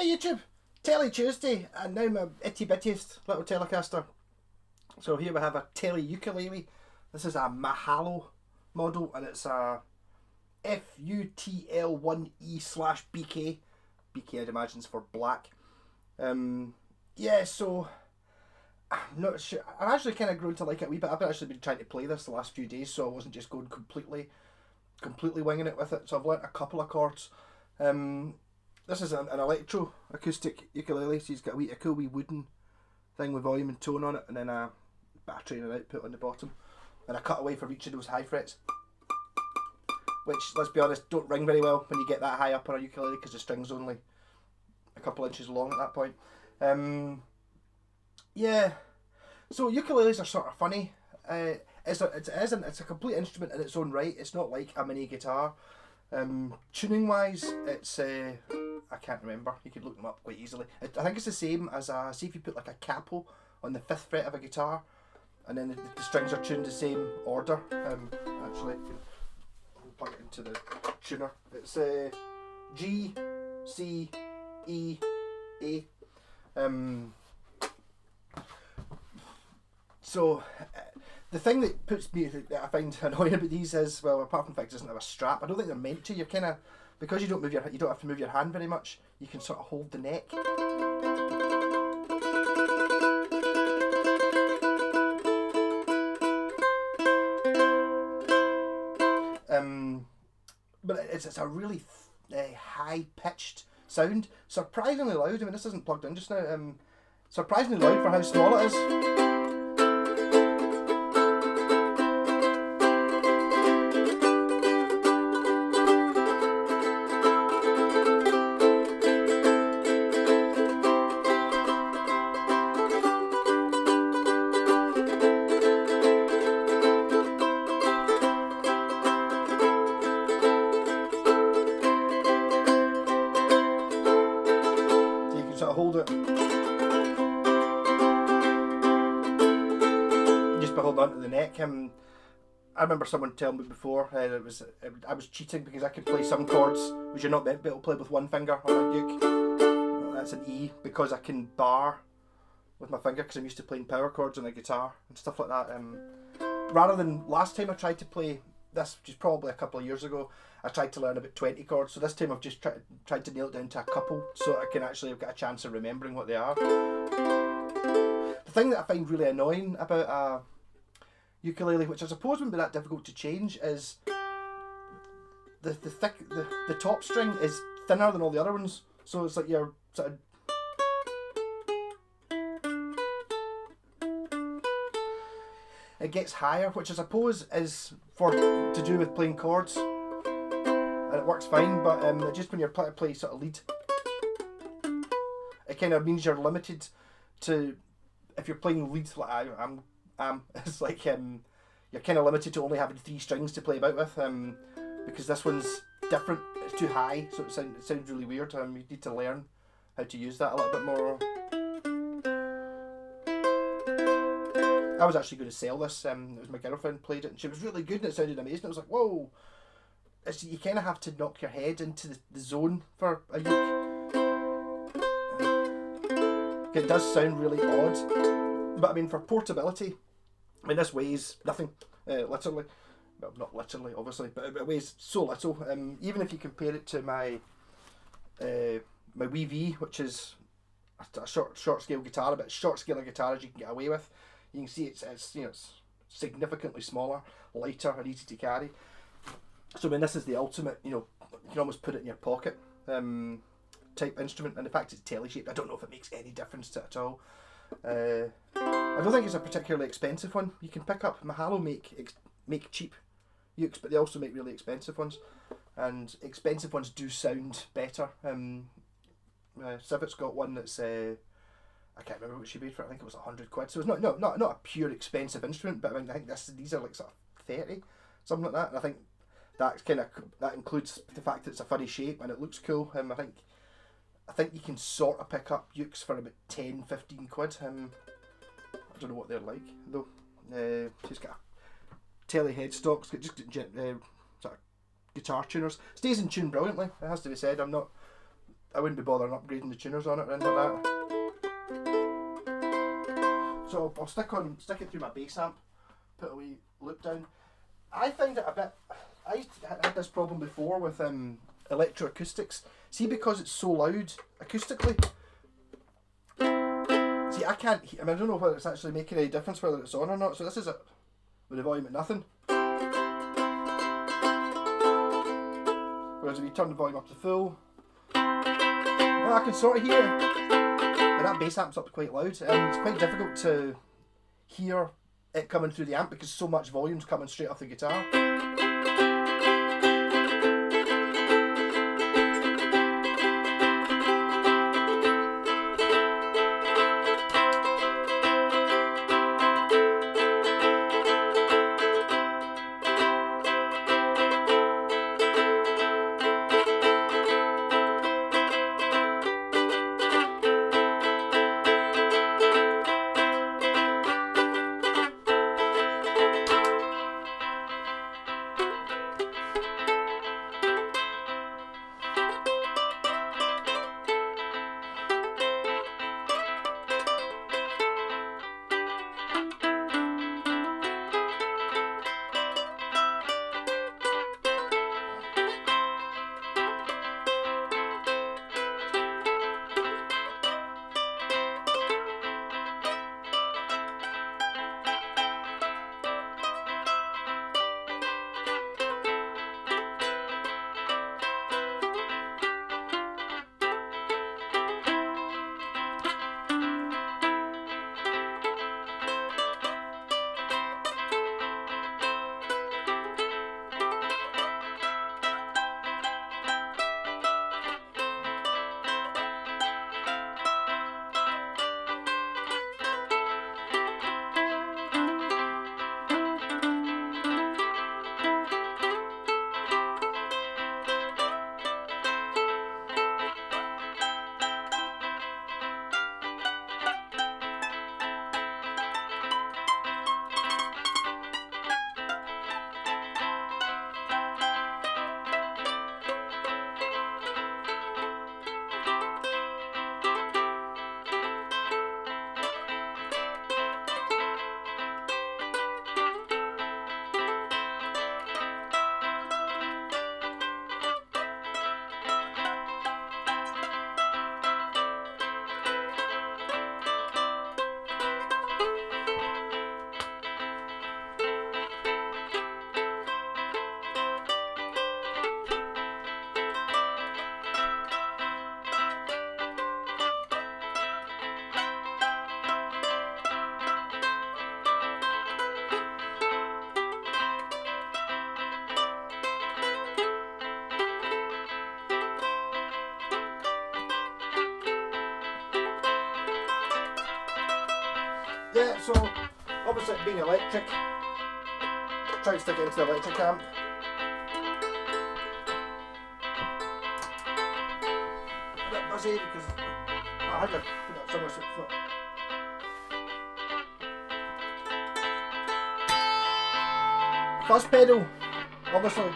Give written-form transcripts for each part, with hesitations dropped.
Hey YouTube, Tele Tuesday, and now my itty bittiest little Telecaster. So here we have a tele ukulele. This is a mahalo model, and it's a FUTL1E/BK. BK I'd imagine is for black. Yeah, so I'm not sure. I've actually kind of grown to like it a wee bit. I've actually been trying to play this the last few days, so I wasn't just going completely winging it with it. So I've learnt a couple of chords. This is an electro acoustic ukulele, so he's got a cool wee wooden thing with volume and tone on it, and then a battery and an output on the bottom, and a cutaway for each of those high frets, which, let's be honest, don't ring very well when you get that high up on a ukulele because the string's only a couple inches long at that point. Yeah, so ukuleles are sort of funny. It's a complete instrument in its own right. It's not like a mini guitar. Tuning wise, it's I can't remember. You could look them up quite easily. I think it's the same as see if you put like a capo on the 5th fret of a guitar, and then the strings are tuned the same order. Actually, I'll plug it into the tuner. It's G, C, E, A. So the thing that I find annoying about these is, well, apart from the fact it doesn't have a strap, I don't think they're meant to. You're kind of, because you don't have to move your hand very much. You can sort of hold the neck. But it's a really high pitched sound, surprisingly loud. I mean, this isn't plugged in just now. Surprisingly loud for how small it is. Sort of hold it just by holding onto the neck. I remember someone telling me before I was cheating because I could play some chords which you're not meant to be able to play with one finger on a uke. That's an E, because I can bar with my finger because I'm used to playing power chords on a guitar and stuff like that. Rather than last time I tried to play this, which is probably a couple of years ago, I tried to learn about 20 chords, so this time I've just tried to nail it down to a couple so I can actually get a chance of remembering what they are. The thing that I find really annoying about a ukulele, which I suppose wouldn't be that difficult to change, is the top string is thinner than all the other ones, so it's like you're sort of it gets higher, which I suppose is to do with playing chords, and it works fine, but just when you're trying to play sort of lead, it kind of means you're limited to, if you're playing lead like it's like you're kind of limited to only having 3 strings to play about with, because this one's different, it's too high, so it sounds really weird. You need to learn how to use that a little bit more. I was actually going to sell this. It was my girlfriend played it and she was really good and it sounded amazing. I was like, whoa! You kind of have to knock your head into the zone for a uke. It does sound really odd, but I mean, for portability, I mean, this weighs nothing, literally. Well, not literally, obviously, but it weighs so little. Even if you compare it to my my Wii V, which is a short scale guitar, a bit short scale of guitar as you can get away with. You can see it's significantly smaller, lighter, and easy to carry. So I mean, this is the ultimate, you can almost put it in your pocket type instrument. And the fact it's tele shaped, I don't know if it makes any difference to it at all. I don't think it's a particularly expensive one. You can pick up, mahalo make cheap ukes, but they also make really expensive ones, and expensive ones do sound better. Civic's got one that's I can't remember what she paid for it. I think it was £100. So it's not a pure expensive instrument, but I mean, I think these are like sort of 30, something like that. And I think that includes the fact that it's a funny shape and it looks cool. I think you can sort of pick up ukes for about 10-15 quid. I don't know what they're like though. She's got a tele headstock. It's got sort of guitar tuners. Stays in tune brilliantly. It has to be said. I'm not I wouldn't be bothering upgrading the tuners on it or anything like that. So I'll stick it through my bass amp, put a wee loop down. I find it a bit. I had this problem before with electroacoustics. See, because it's so loud acoustically. See, I can't. I mean, I don't know whether it's actually making any difference whether it's on or not. So this is it with the volume at nothing. Whereas if you turn the volume up to full, well, I can sort of hear. But that bass amp's up quite loud. It's quite difficult to hear it coming through the amp because so much volume's coming straight off the guitar. Yeah, so obviously being electric, try to stick it into the electric amp. A bit buzzy because I had to put it somewhere so it's not. Fuzz pedal, obviously.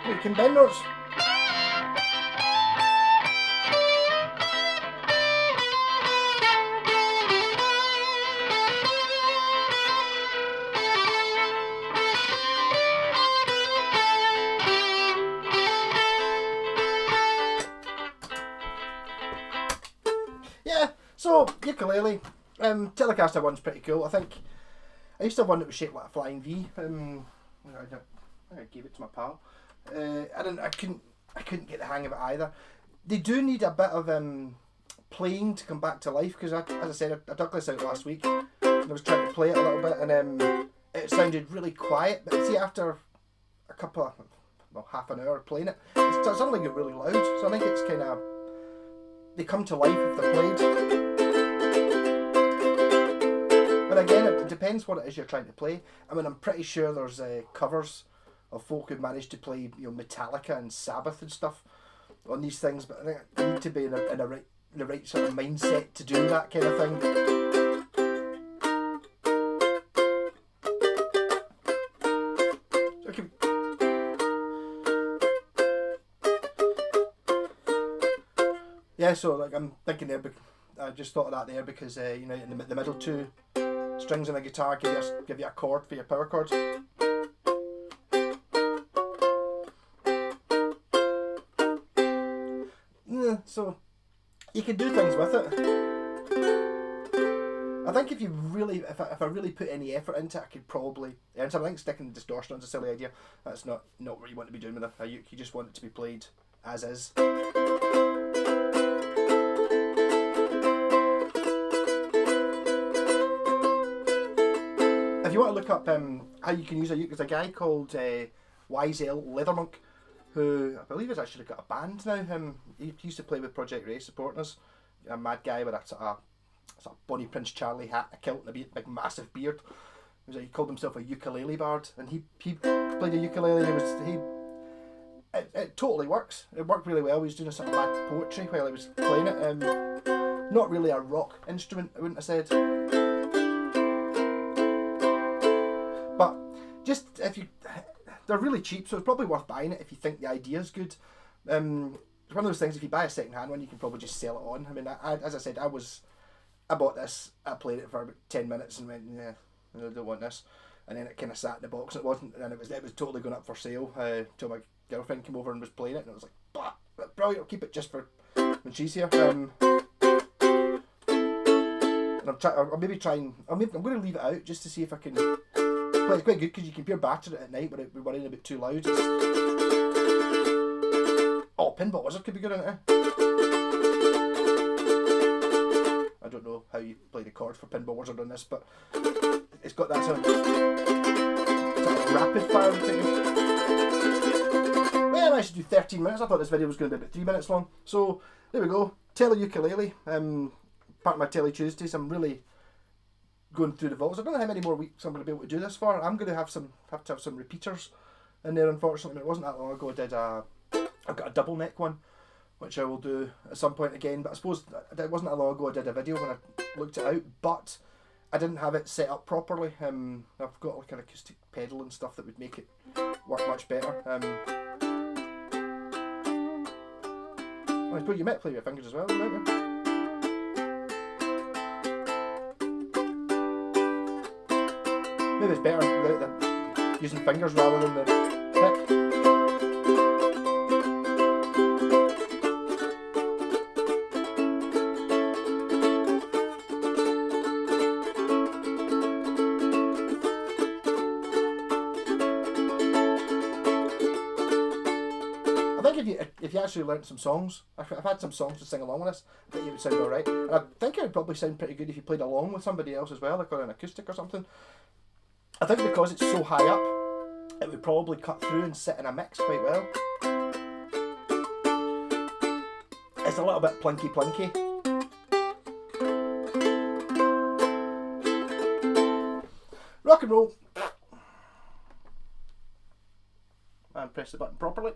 You can bend those. So, ukulele. Telecaster one's pretty cool. I think I used to have one that was shaped like a flying V. I gave it to my pal. I couldn't get the hang of it either. They do need a bit of playing to come back to life, because as I said, I dug this out last week and I was trying to play it a little bit, and it sounded really quiet. But see, after a couple of, well, half an hour playing it, it suddenly get really loud. So I think it's kind of, they come to life if they're played. But again, it depends what it is you're trying to play. I mean, I'm pretty sure there's covers of folk who managed to play, Metallica and Sabbath and stuff on these things. But I think you need to be in the right sort of mindset to do that kind of thing. Okay. Yeah, so like I'm thinking there, I just thought of that there because in the middle two strings on a guitar give you a chord for your power chords. Yeah, so you can do things with it. I think if I really put any effort into it, I could probably earn something. I think sticking distortion on is a silly idea. That's not what you want to be doing with a uke. You just want it to be played as is. If you want to look up how you can use a uke, there's a guy called YZL Leathermonk, who I believe has actually got a band now. He used to play with Project Ray, supporting us. A mad guy with a sort of Bonnie Prince Charlie hat, a kilt, and a big massive beard. He called himself a ukulele bard, and he played a ukulele. It totally works. It worked really well. He was doing a sort of mad poetry while he was playing it. Not really a rock instrument, I wouldn't have said. But just they're really cheap, so it's probably worth buying it if you think the idea's good. It's one of those things, if you buy a second-hand one, you can probably just sell it on. I mean, as I said, I bought this, I played it for about 10 minutes and went, yeah, I don't want this. And then it kind of sat in the box, and it was totally going up for sale till my girlfriend came over and was playing it, and I was like, bah, brilliant, I'll keep it just for when she's here. And I'm going to leave it out just to see if I can. Well, it's quite good because you can pure batter it at night without worrying a bit too loud. Oh, Pinball Wizard could be good in it. I don't know how you play the chord for Pinball Wizard on this, but it's got that sort of rapid fire thing. Well, I should do 13 minutes. I thought this video was going to be about 3 minutes long. So there we go. Tele ukulele. Part of my Tele Tuesdays. I'm really going through the vaults. I don't know how many more weeks I'm going to be able to do this for. I'm going to have to have some repeaters in there. Unfortunately, it wasn't that long ago. I've got a double neck one, which I will do at some point again. But I suppose it wasn't that long ago I did a video when I looked it out, but I didn't have it set up properly. I've got like an acoustic pedal and stuff that would make it work much better. I suppose you might play with your fingers as well, mightn't you? Maybe it's better without using fingers rather than the pick. I think if you actually learnt some songs, I've had some songs to sing along with this, I think it would sound alright. And I think it would probably sound pretty good if you played along with somebody else as well, like on an acoustic or something. I think because it's so high up, it would probably cut through and sit in a mix quite well. It's a little bit plunky. Rock and roll. And press the button properly.